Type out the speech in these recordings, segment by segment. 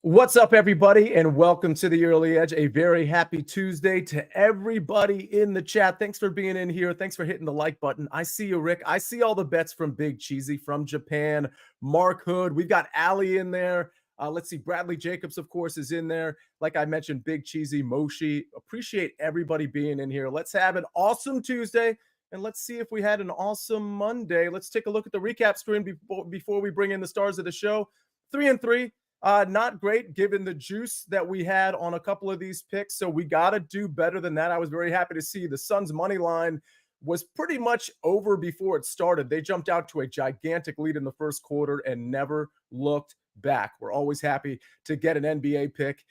What's up, everybody, and welcome to the Early Edge. A very happy Tuesday to everybody in the chat. Thanks for being in here. Thanks for hitting the like button. I see you, Rick. I see all the bets from Big Cheesy from Japan. Mark Hood. We've got Ali in there. Let's see. Bradley Jacobs, of course, is in there. Like I mentioned, Big Cheesy, Moshi. Appreciate everybody being in here. Let's have an awesome Tuesday, and let's see if we had an awesome Monday. Let's take a look at the recap screen before we bring in the stars of the show. 3-3. Not great given the juice that we had on a couple of these picks. So we got to do better than that. I was very happy to see the Suns money line was pretty much over before it started. They jumped out to a gigantic lead in the first quarter and never looked back. We're always happy to get an NBA pick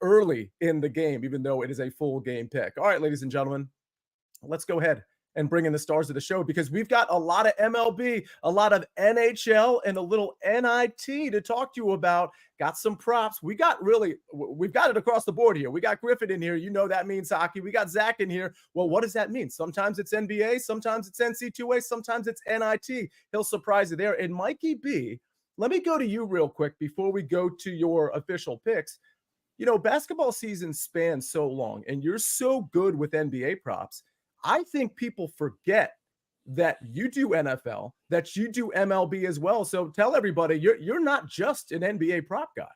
early in the game, even though it is a full game pick. All right, ladies and gentlemen, let's go ahead and bring in the stars of the show because we've got a lot of MLB, a lot of NHL, and a little NIT to talk to you about. Got some props. We've got it across the board here. We got Griffin in here. You know that means hockey. We got Zack in here. Well, what does that mean? Sometimes it's NBA, sometimes it's NC2A, sometimes it's NIT. He'll surprise you there. And Mikey B, let me go to you real quick before we go to your official picks. You know, basketball season spans so long, and you're so good with NBA props. I think people forget that you do NFL, that you do MLB as well. So tell everybody you're not just an NBA prop guy.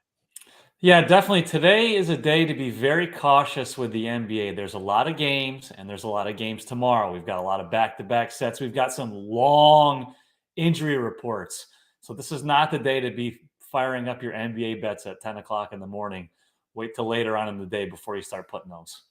Yeah, definitely. Today is a day to be very cautious with the NBA. There's a lot of games, and there's a lot of games tomorrow. We've got a lot of back-to-back sets. We've got some long injury reports. So this is not the day to be firing up your NBA bets at 10 o'clock in the morning. Wait till later on in the day before you start putting those.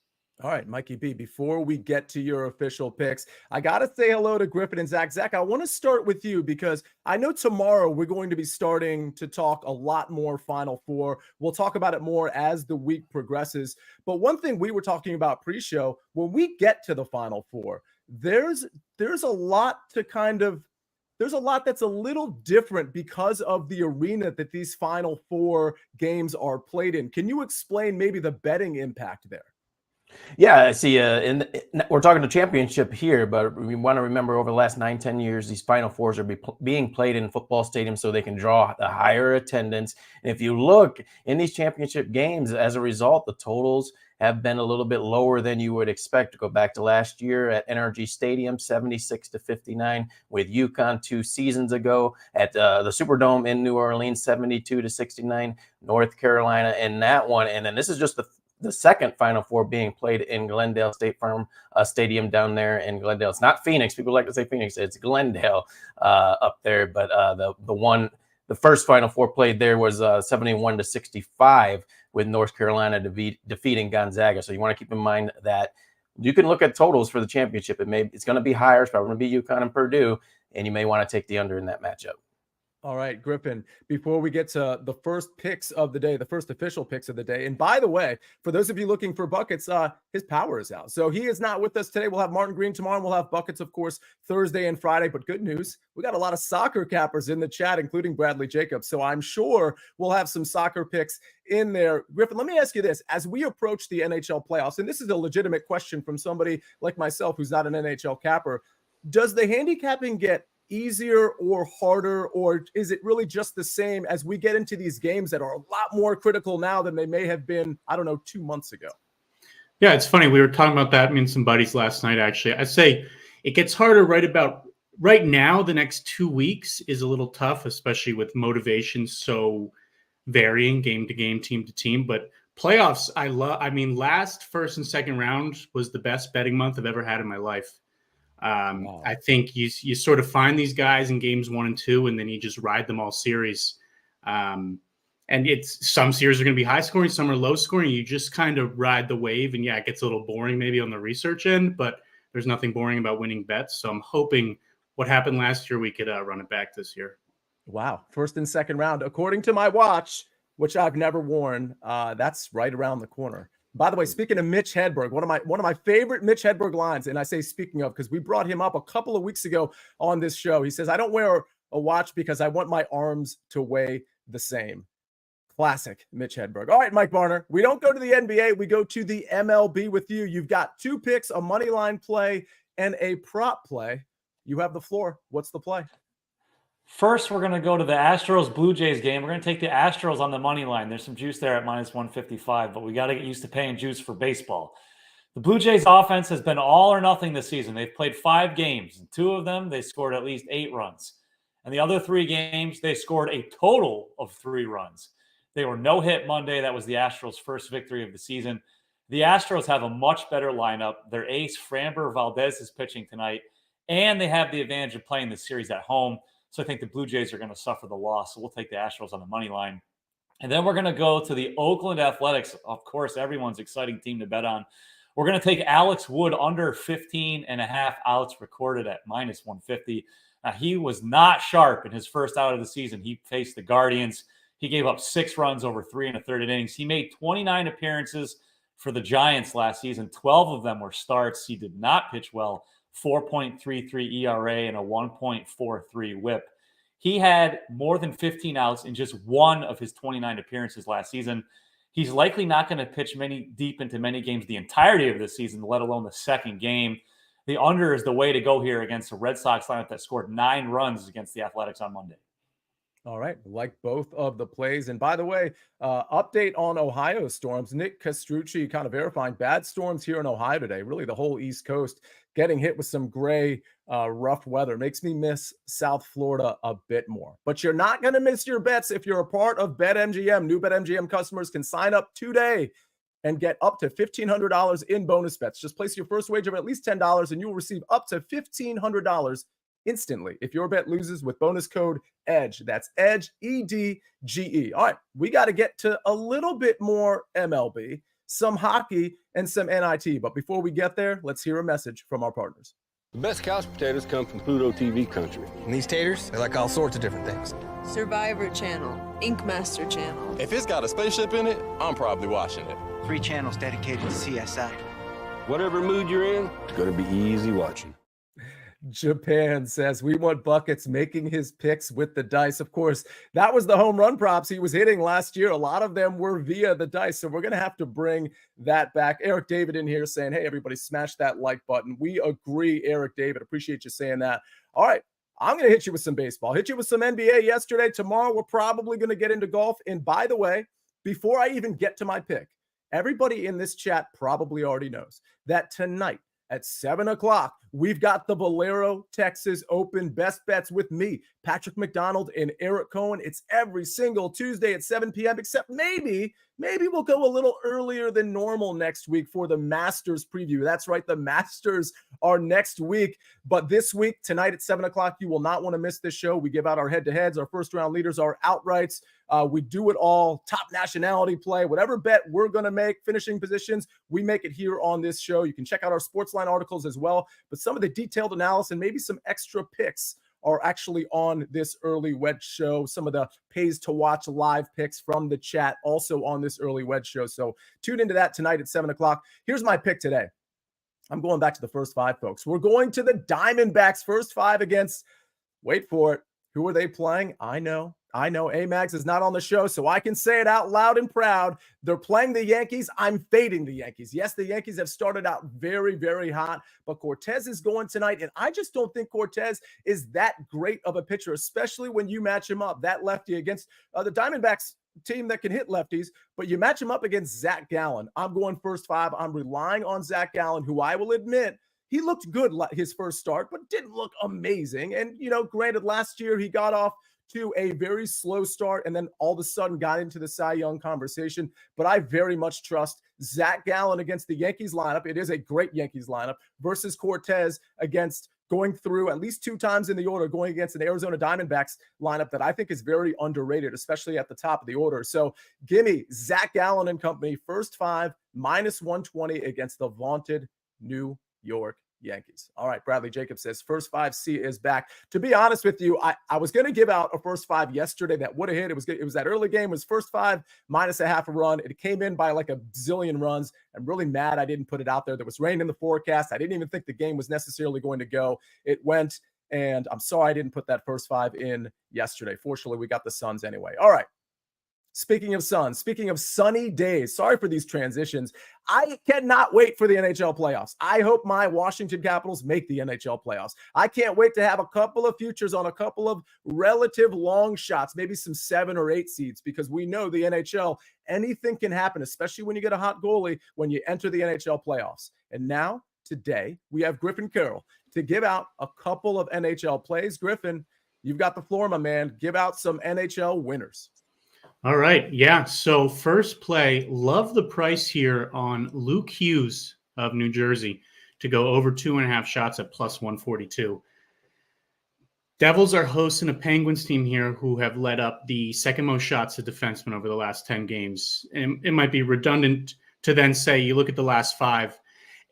All right, Mikey B, before we get to your official picks, I got to say hello to Griffin and Zack. Zack, I want to start with you because I know tomorrow we're going to be starting to talk a lot more Final Four. We'll talk about it more as the week progresses. But one thing we were talking about pre-show, when we get to the Final Four, there's a lot there's a lot that's a little different because of the arena that these Final Four games are played in. Can you explain maybe the betting impact there? Yeah, I see. We're talking the championship here, but we want to remember over the last 9-10 years, these Final Fours are being played in football stadiums so they can draw a higher attendance. And if you look in these championship games, as a result, the totals have been a little bit lower than you would expect. To go back to last year at NRG Stadium, 76-59, with UConn 2 seasons ago at the Superdome in New Orleans, 72-69, North Carolina in that one. And then this is just the second Final Four being played in Glendale State Farm Stadium down there in Glendale. It's not Phoenix. People like to say Phoenix. It's Glendale up there. But the first Final Four played there was 71-65 with North Carolina defeating Gonzaga. So you want to keep in mind that you can look at totals for the championship. It's going to be higher. It's probably going to be UConn and Purdue, and you may want to take the under in that matchup. All right, Griffin, before we get to the first picks of the day, the first official picks of the day. And by the way, for those of you looking for buckets, his power is out. So he is not with us today. We'll have Martin Green tomorrow. And we'll have buckets, of course, Thursday and Friday. But good news, we got a lot of soccer cappers in the chat, including Bradley Jacobs. So I'm sure we'll have some soccer picks in there. Griffin, let me ask you this. As we approach the NHL playoffs, and this is a legitimate question from somebody like myself who's not an NHL capper, does the handicapping get easier or harder, or is it really just the same as we get into these games that are a lot more critical now than they may have been, 2 months ago? Yeah, it's funny. We were talking about that, me and some buddies last night, actually. I'd say it gets harder right now. The next 2 weeks is a little tough, especially with motivation so varying game to game, team to team. But playoffs, last, first, and second round was the best betting month I've ever had in my life. Wow. I think you sort of find these guys in games 1 and 2, and then you just ride them all series. And some series are going to be high scoring, some are low scoring. You just kind of ride the wave, and it gets a little boring maybe on the research end, but there's nothing boring about winning bets. So I'm hoping what happened last year, we could run it back this year. Wow. First and second round, according to my watch, which I've never worn, that's right around the corner. By the way, speaking of Mitch Hedberg, one of my favorite Mitch Hedberg lines, and I say speaking of because we brought him up a couple of weeks ago on this show. He says, "I don't wear a watch because I want my arms to weigh the same." Classic Mitch Hedberg. All right, Mike Barner, we don't go to the NBA. We go to the MLB with you. You've got 2 picks, a money line play and a prop play. You have the floor. What's the play? First, we're going to go to the Astros-Blue Jays game. We're going to take the Astros on the money line. There's some juice there at -155, but we got to get used to paying juice for baseball. The Blue Jays offense has been all or nothing this season. They've played 5 games. In 2 of them, they scored at least 8 runs. And the other 3 games, they scored a total of 3 runs. They were no-hit Monday. That was the Astros' first victory of the season. The Astros have a much better lineup. Their ace, Framber Valdez, is pitching tonight, and they have the advantage of playing the series at home. So I think the Blue Jays are going to suffer the loss. So we'll take the Astros on the money line. And then we're going to go to the Oakland Athletics. Of course, everyone's exciting team to bet on. We're going to take Alex Wood under 15.5 outs recorded at -150. Now, he was not sharp in his first out of the season. He faced the Guardians. He gave up 6 runs over 3 1/3 innings. He made 29 appearances for the Giants last season. 12 of them were starts. He did not pitch well. 4.33 ERA and a 1.43 whip. He had more than 15 outs in just 1 of his 29 appearances last season. He's likely not going to pitch deep into many games the entirety of this season, let alone the second game. The under is the way to go here against a Red Sox lineup that scored 9 runs against the Athletics on Monday. All right. Like both of the plays. And by the way, update on Ohio storms. Nick Castrucci kind of verifying bad storms here in Ohio today. Really the whole East Coast getting hit with some gray, rough weather. Makes me miss South Florida a bit more. But you're not going to miss your bets if you're a part of BetMGM. New BetMGM customers can sign up today and get up to $1,500 in bonus bets. Just place your first wager of at least $10 and you will receive up to $1,500 instantly if your bet loses with bonus code EDGE. That's EDGE, EDGE. All right, we got to get to a little bit more MLB, some hockey, and some NIT. But before we get there, let's hear a message from our partners. The best couch potatoes come from Pluto TV country. And these taters, they like all sorts of different things. Survivor Channel, Ink Master Channel. If it's got a spaceship in it, I'm probably watching it. 3 channels dedicated to CSI. Whatever mood you're in, it's going to be easy watching. Japan says we want buckets making his picks with the dice. Of course, that was the home run props he was hitting last year. A lot of them were via the dice. So we're going to have to bring that back. Eric David in here saying, hey, everybody smash that like button. We agree, Eric David. Appreciate you saying that. All right. I'm going to hit you with some baseball. Hit you with some NBA yesterday. Tomorrow, we're probably going to get into golf. And by the way, before I even get to my pick, everybody in this chat probably already knows that tonight, at 7 o'clock, we've got the Valero Texas Open Best Bets with me, Patrick McDonald, and Eric Cohen. It's every single Tuesday at 7 p.m., except maybe we'll go a little earlier than normal next week for the Masters preview. That's right, the Masters are next week. But this week, tonight at 7 o'clock, you will not want to miss this show. We give out our head-to-heads, our first-round leaders, our outrights. We do it all, top nationality play, whatever bet we're going to make, finishing positions, we make it here on this show. You can check out our SportsLine articles as well, but some of the detailed analysis and maybe some extra picks are actually on this early wedge show. Some of the pays to watch live picks from the chat also on this early wedge show. So tune into that tonight at 7 o'clock. Here's my pick today. I'm going back to the first 5, folks. We're going to the Diamondbacks first 5 against, wait for it, who are they playing? I know. A-Mags is not on the show, so I can say it out loud and proud. They're playing the Yankees. I'm fading the Yankees. Yes, the Yankees have started out very, very hot, but Cortez is going tonight, and I just don't think Cortez is that great of a pitcher, especially when you match him up, that lefty against the Diamondbacks team that can hit lefties, but you match him up against Zack Gallen. I'm going first 5. I'm relying on Zack Gallen, who I will admit, he looked good his first start, but didn't look amazing. And, granted, last year he got off to a very slow start and then all of a sudden got into the Cy Young conversation. But I very much trust Zack Gallen against the Yankees lineup. It is a great Yankees lineup versus Cortez against going through at least 2 times in the order, going against an Arizona Diamondbacks lineup that I think is very underrated, especially at the top of the order. So give me Zack Gallen and company, first 5, -120 against the vaunted New York Yankees. All right, Bradley Jacobs says first 5 C is back. To be honest with you, I was going to give out a first 5 yesterday that would have hit. It was that early game, was first 5 -0.5 a run. It came in by like a zillion runs. I'm really mad I didn't put it out there. There was rain in the forecast. I didn't even think the game was necessarily going to go. It went, and I'm sorry I didn't put that first 5 in yesterday. Fortunately, we got the Suns anyway. All right. Speaking of sun, speaking of sunny days, sorry for these transitions. I cannot wait for the NHL playoffs. I hope my Washington Capitals make the NHL playoffs. I can't wait to have a couple of futures on a couple of relative long shots, maybe some 7 or 8 seeds, because we know the NHL, anything can happen, especially when you get a hot goalie when you enter the NHL playoffs. And now, today, we have Griffin Carroll to give out a couple of NHL plays. Griffin, you've got the floor, my man. Give out some NHL winners. All right. Yeah. So first play, love the price here on Luke Hughes of New Jersey to go over 2.5 shots at plus 142. Devils are hosting a Penguins team here who have led up the second most shots to defensemen over the last 10 games. And it might be redundant to then say, you look at the last 5,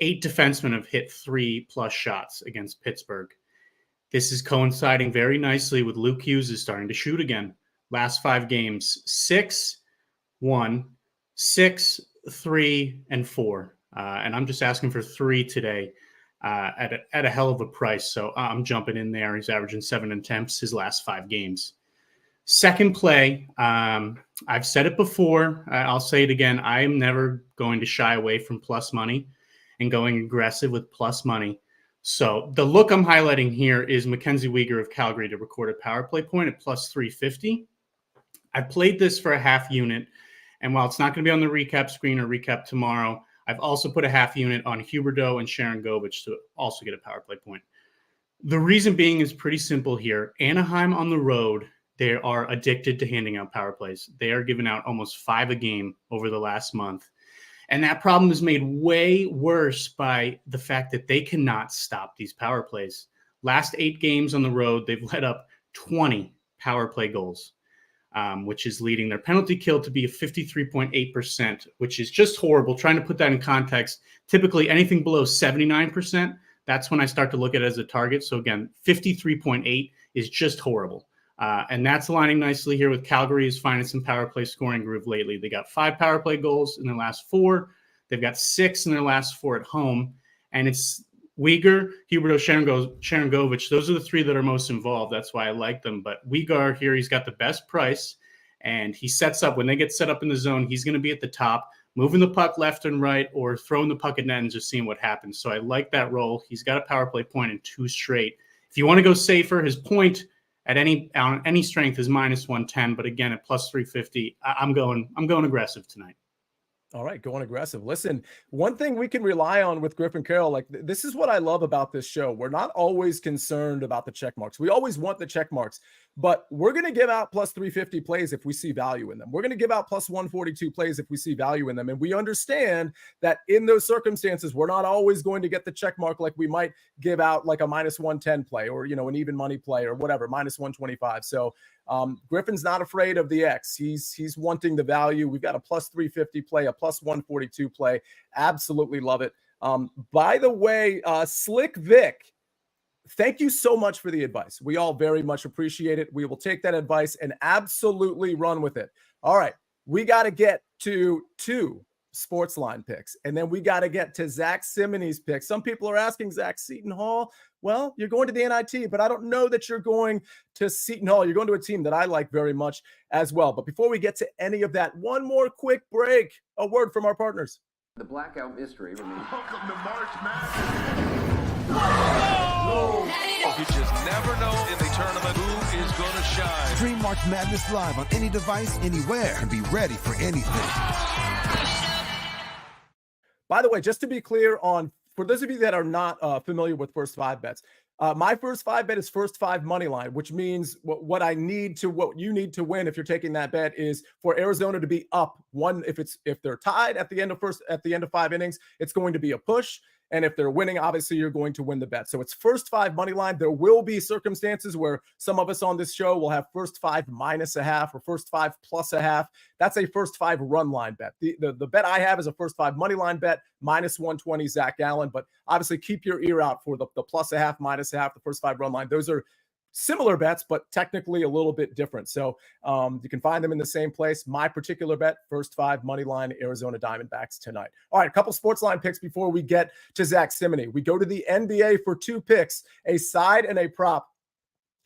8 defensemen have hit 3+ shots against Pittsburgh. This is coinciding very nicely with Luke Hughes is starting to shoot again. Last 5 games, 6, 1, 6, 3, and 4. And I'm just asking for 3 today at a hell of a price. So I'm jumping in there. He's averaging 7 attempts his last 5 games. Second play, I've said it before. I'll say it again. I am never going to shy away from plus money and going aggressive with plus money. So the look I'm highlighting here is Mackenzie Weegar of Calgary to record a power play point at plus 350. I played this for a half unit, and while it's not going to be on the recap screen or recap tomorrow, I've also put a half unit on Huberdeau and Sharon Govich to also get a power play point. The reason being is pretty simple here. Anaheim on the road, they are addicted to handing out power plays. They are giving out almost 5 a game over the last month. And that problem is made way worse by the fact that they cannot stop these power plays. Last 8 games on the road, they've let up 20 power play goals, which is leading their penalty kill to be a 53.8%, which is just horrible. Trying to put that in context, typically anything below 79%, that's when I start to look at it as a target. So again, 53.8 is just horrible. And that's aligning nicely here with Calgary is finding some power play scoring groove lately. They got 5 power play goals in their last 4. They've got 6 in their last 4 at home. And it's Weegar, Huberdeau, Sharon Govich. Those are the 3 that are most involved. That's why I like them. But Weegar here, he's got the best price. And he sets up, when they get set up in the zone, he's going to be at the top, moving the puck left and right or throwing the puck at net and just seeing what happens. So I like that role. He's got a power play point in 2 straight. If you want to go safer, his point at on any strength is minus 110, but again at plus 350, I'm going aggressive tonight. All right, going aggressive. Listen, one thing we can rely on with Griffin Carroll, like this is what I love about this show. We're not always concerned about the check marks. We always want the check marks, but we're going to give out plus 350 plays if we see value in them. We're going to give out plus 142 plays if we see value in them. And we understand that in those circumstances, we're not always going to get the check mark like we might give out like a minus 110 play or, an even money play or whatever, minus 125. So Griffin's not afraid of the X. He's wanting the value. We've got a plus 350 play, a plus 142 play. Absolutely love it. By the way, Slick Vic, thank you so much for the advice. We all very much appreciate it. We will take that advice and absolutely run with it. All right, we got to get to 2 SportsLine picks, and then we got to get to Zack Cimini's picks. Some people are asking, Zach, Seton Hall. Well, you're going to the NIT, but I don't know that you're going to Seton Hall. You're going to a team that I like very much as well. But before we get to any of that, one more quick break. A word from our partners. The blackout mystery remains. Welcome to March Madness. Whoa! You just never know in the tournament who is going to shine. Stream March Madness live on any device, anywhere, and be ready for anything. By the way, just to be clear for those of you that are not familiar with first 5 bets, my first 5 bet is first 5 money line, which means what you need to win if you're taking that bet is for Arizona to be up 1. If they're tied at the end of 5 innings, it's going to be a push. And if they're winning, obviously you're going to win the bet. So it's first 5 money line. There will be circumstances where some of us on this show will have first 5 minus a half or first 5 plus a half. That's a first 5 run line bet. The bet I have is a first 5 money line bet, minus 120 Zack Gallen. But obviously keep your ear out for the plus a half, minus a half, the first 5 run line. Those are similar bets, but technically a little bit different. So you can find them in the same place. My particular bet, first 5 money line, Arizona Diamondbacks tonight. All right, a couple SportsLine picks before we get to Zack Cimini. We go to the NBA for 2 picks, a side and a prop.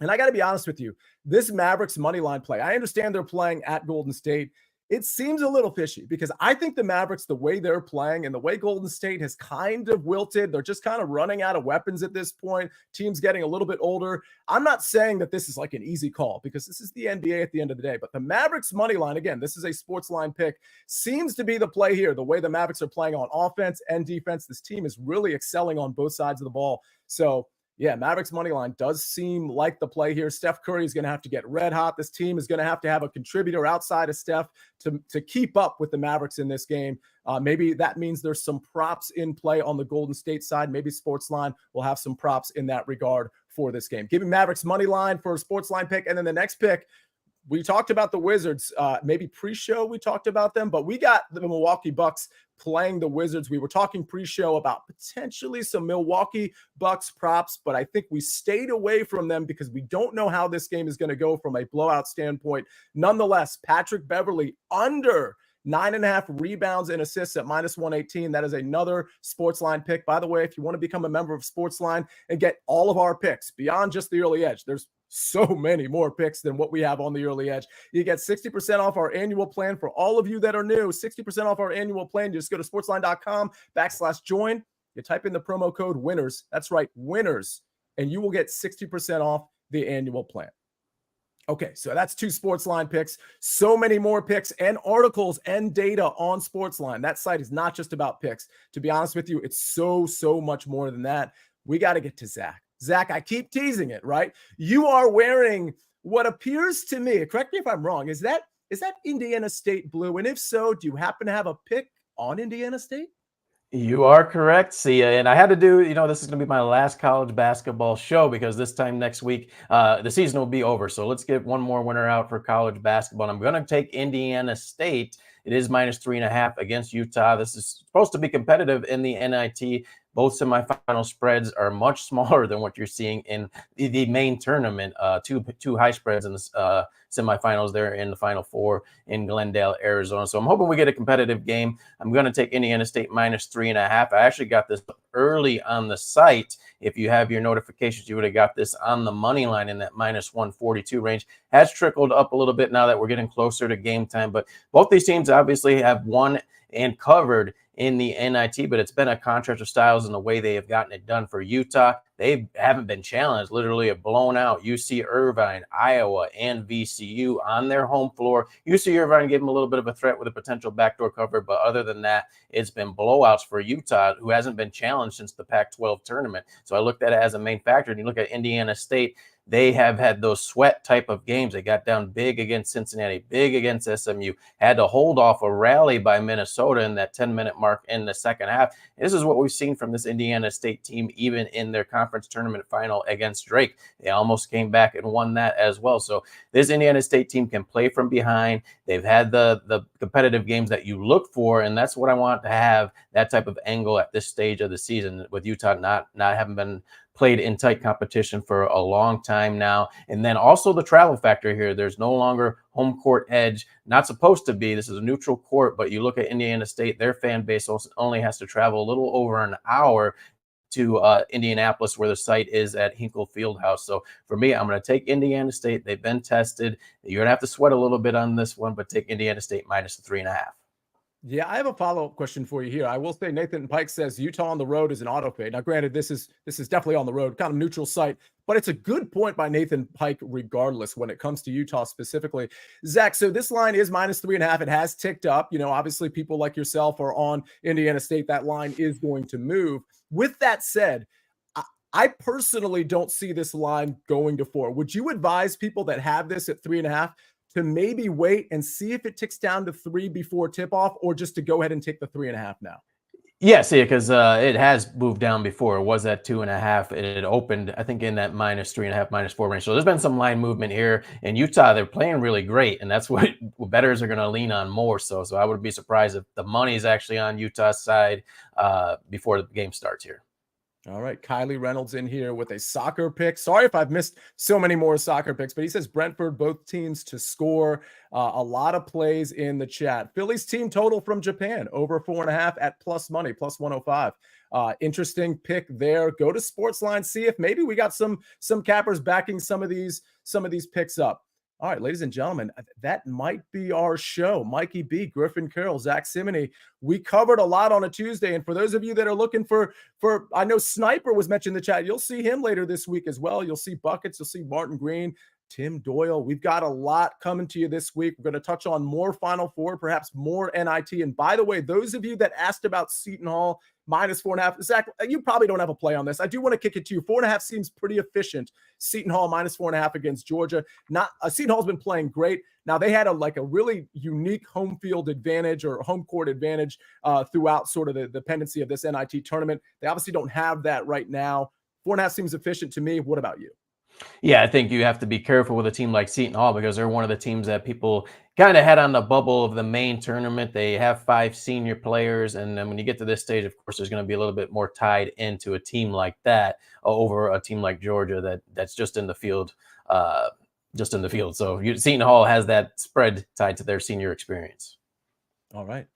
And I got to be honest with you, this Mavericks money line play, I understand they're playing at Golden State. it seems a little fishy because I think the Mavericks, the way they're playing and the way Golden State has kind of wilted, they're just kind of running out of weapons at this point. Teams getting a little bit older. I'm not saying that this is like an easy call because this is the NBA at the end of the day, but the Mavericks money line, again, this is a SportsLine pick, seems to be the play here. The way the Mavericks are playing on offense and defense, this team is really excelling on both sides of the ball. So yeah, Mavericks money line does seem like the play here. Steph Curry is going to have to get red hot. This team is going to have a contributor outside of Steph to keep up with the Mavericks in this game. Maybe that means there's some props in play on the Golden State side. Maybe SportsLine will have some props in that regard for this game. Give me Mavericks money line for a SportsLine pick. And then the next pick, we talked about the Wizards, maybe pre-show we talked about them, but we got the Milwaukee Bucks playing the Wizards. We were talking pre-show about potentially some Milwaukee Bucks props, but I think we stayed away from them because we don't know how this game is going to go from a blowout standpoint. Nonetheless, Patrick Beverley under 9.5 rebounds and assists at -118. That is another SportsLine pick. By the way, if you want to become a member of SportsLine and get all of our picks beyond just the early edge, there's so many more picks than what we have on the early edge. You get 60% off our annual plan for all of you that are new. 60% off our annual plan. You just go to sportsline.com/join. You type in the promo code winners. That's right, winners. And you will get 60% off the annual plan. Okay, so that's 2 SportsLine picks. So many more picks and articles and data on SportsLine. That site is not just about picks. To be honest with you, it's so much more than that. We got to get to Zack. Zack, I keep teasing it, right? You are wearing what appears to me, correct me if I'm wrong, is that Indiana State blue? And if so, do you happen to have a pick on Indiana State? You are correct, Sia. And I had to do, this is going to be my last college basketball show because this time next week, the season will be over. So let's get one more winner out for college basketball. And I'm going to take Indiana State. It is -3.5 against Utah. This is supposed to be competitive in the NIT. Both semifinal spreads are much smaller than what you're seeing in the main tournament. Two high spreads in the semifinals there in the Final Four in Glendale, Arizona. So I'm hoping we get a competitive game. I'm going to take Indiana State -3.5. I actually got this early on the site. If you have your notifications, you would have got this on the money line in that -142 range. Has trickled up a little bit now that we're getting closer to game time. But both these teams obviously have won and covered in the NIT, but it's been a contrast of styles in the way they have gotten it done. For Utah, they haven't been challenged, literally have blown out UC Irvine, Iowa, and VCU on their home floor. UC Irvine gave them a little bit of a threat with a potential backdoor cover, but other than that, it's been blowouts for Utah, who hasn't been challenged since the Pac-12 tournament. So I looked at it as a main factor. And you look at Indiana State, they have had those sweat type of games. They got down big against Cincinnati, big against SMU, had to hold off a rally by Minnesota in that 10-minute mark in the second half. This is what we've seen from this Indiana State team, even in their conference tournament final against Drake. They almost came back and won that as well. So this Indiana State team can play from behind. They've had the competitive games that you look for, and that's what I want to have, that type of angle at this stage of the season, with Utah not having been played in tight competition for a long time now. And then also the travel factor here. There's no longer home court edge. Not supposed to be. This is a neutral court, but you look at Indiana State, their fan base only has to travel a little over an hour to Indianapolis, where the site is at Hinkle Fieldhouse. So for me, I'm going to take Indiana State. They've been tested. You're going to have to sweat a little bit on this one, but take Indiana State -3.5. Yeah, I have a follow-up question for you here. I will say Nathan Pike says Utah on the road is an auto fade. Now, granted, this is definitely on the road, kind of neutral site, but it's a good point by Nathan Pike regardless when it comes to Utah specifically. Zack, so this line is -3.5. It has ticked up. Obviously people like yourself are on Indiana State. That line is going to move. With that said, I personally don't see this line going to 4. Would you advise people that have this at 3.5 to maybe wait and see if it ticks down to 3 before tip-off, or just to go ahead and take the 3.5 now? Yes, yeah, because it has moved down before. It was at 2.5. It opened, I think, in that -3.5, -4 range. So there's been some line movement here. In Utah, they're playing really great, and that's what bettors are going to lean on more. So I would be surprised if the money is actually on Utah's side before the game starts here. All right, Kylie Reynolds in here with a soccer pick. Sorry if I've missed so many more soccer picks, but he says Brentford, both teams to score. A lot of plays in the chat. Philly's team total from Japan, over 4.5 at plus money, plus 105. Interesting pick there. Go to SportsLine, see if maybe we got some cappers backing some of these picks up. All right, ladies and gentlemen, that might be our show. Mikey B, Griffin Carroll, Zack Cimini. We covered a lot on a Tuesday. And for those of you that are looking for I know Sniper was mentioned in the chat. You'll see him later this week as well. You'll see Buckets. You'll see Martin Green, Tim Doyle. We've got a lot coming to you this week. We're going to touch on more Final Four, perhaps more NIT. And by the way, those of you that asked about Seton Hall, -4.5. Zack, you probably don't have a play on this. I do want to kick it to you. 4.5 seems pretty efficient. Seton Hall -4.5 against Georgia. Seton Hall's been playing great. Now they had a really unique home field advantage or home court advantage throughout sort of the pendency of this NIT tournament. They obviously don't have that right now. 4.5 seems efficient to me. What about you? Yeah, I think you have to be careful with a team like Seton Hall because they're one of the teams that people kind of had on the bubble of the main tournament. They have 5 senior players, and then when you get to this stage, of course, there's going to be a little bit more tied into a team like that over a team like Georgia that's just in the field. So Seton Hall has that spread tied to their senior experience. All right.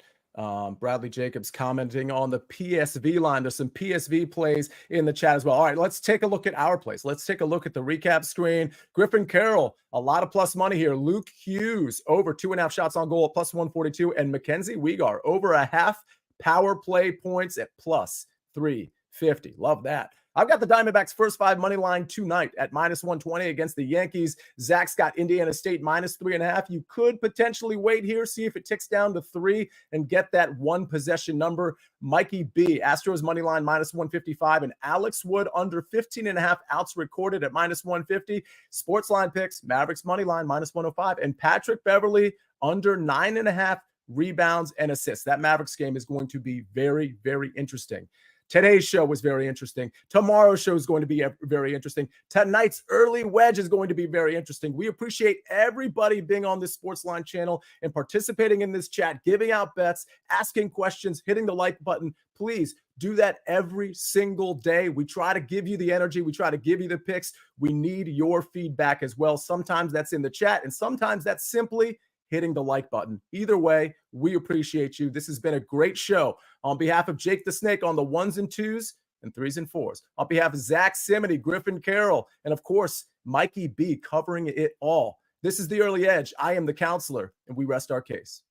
Bradley Jacobs commenting on the PSV line. There's some PSV plays in the chat as well. All right, let's take a look at our plays. Let's take a look at the recap screen. Griffin Carroll, a lot of plus money here. Luke Hughes, over 2.5 shots on goal at +142. And Mackenzie Weegar, over a half power play points at +350. Love that. I've got the Diamondbacks first 5 money line tonight at -120 against the Yankees. Zach's got Indiana State -3.5. You could potentially wait here, see if it ticks down to 3 and get that 1 possession number. Mikey B, Astros money line -155, and Alex Wood under 15.5 outs recorded at -150. SportsLine picks, Mavericks money line -105, and Patrick Beverly under 9.5 rebounds and assists. That Mavericks game is going to be very, very interesting. Today's show was very interesting. Tomorrow's show is going to be very interesting. Tonight's early wedge is going to be very interesting. We appreciate everybody being on this SportsLine channel and participating in this chat, giving out bets, asking questions, hitting the like button. Please do that every single day. We try to give you the energy. We try to give you the picks. We need your feedback as well. Sometimes that's in the chat, and sometimes that's simply hitting the like button. Either way, we appreciate you. This has been a great show. On behalf of Jake the Snake on the 1s and 2s and 3s and 4s, on behalf of Zack Cimini, Griffin Carroll, and of course, Mikey B covering it all. This is The Early Edge. I am the counselor, and we rest our case.